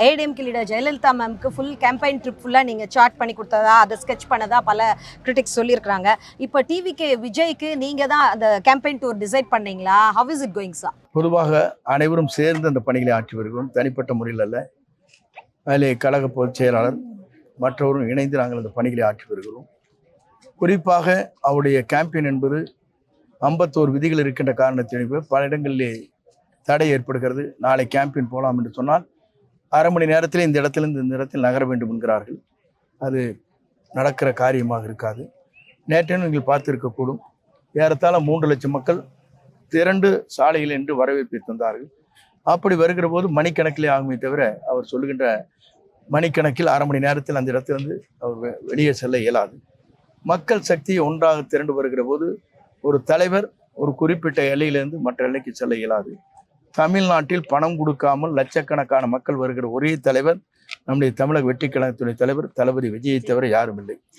ADMK leader Jayalalithaa மேம்க்கு full campaign trip ஃபுல்லாக நீங்கள் சார்ட் பண்ணி கொடுத்ததா, அதை ஸ்கெட்ச் பண்ணதா பல கிரிட்டிக்ஸ் சொல்லியிருக்கிறாங்க. இப்போ டிவிக்கு விஜய்க்கு நீங்கள் தான் அந்த கேம்பெயின் டூர் டிசைட் பண்ணீங்களா? How is it going sir? பொதுவாக அனைவரும் சேர்ந்து அந்த பணிகளை ஆற்றி வருகிறோம். தனிப்பட்ட முறையில் அல்ல. அதிலே கழக பொதுச் செயலாளர் மற்றவரும் இணைந்து நாங்கள் அந்த பணிகளை ஆற்றி வருகிறோம். குறிப்பாக அவருடைய கேம்பெயின் என்பது 51 விதிகள் இருக்கின்ற காரணத்திற்கு பல இடங்களிலே தடை ஏற்படுகிறது. நாளை கேம்பெயின் போகலாம் என்று சொன்னால் அரை மணி நேரத்தில் இந்த இடத்திலிருந்து இந்த இடத்தில் நகர வேண்டும் என்கிறார்கள். அது நடக்கிற காரியமாக இருக்காது. நேற்று நீங்கள் பார்த்திருக்கக்கூடும், ஏறத்தாழ 3 லட்சம் மக்கள் திரண்டு சாலையில் என்று வரவேற்பை தந்தார்கள். அப்படி வருகிற போது மணிக்கணக்கிலே ஆகுமே தவிர அவர் சொல்லுகின்ற மணிக்கணக்கில் அரை மணி நேரத்தில் அந்த இடத்திலிருந்து அவர் வெளியே செல்ல இயலாது. மக்கள் சக்தி ஒன்றாக திரண்டு வருகிற போது ஒரு தலைவர் ஒரு குறிப்பிட்ட எல்லையிலிருந்து மற்ற எல்லைக்கு செல்ல இயலாது. தமிழ்நாட்டில் பணம் கொடுக்காமல் லட்சக்கணக்கான மக்கள் வருகிற ஒரே தலைவர் நம்முடைய தமிழக வெற்றி கழகத்துடைய தலைவர் தளபதி விஜயை தவிர யாரும் இல்லை.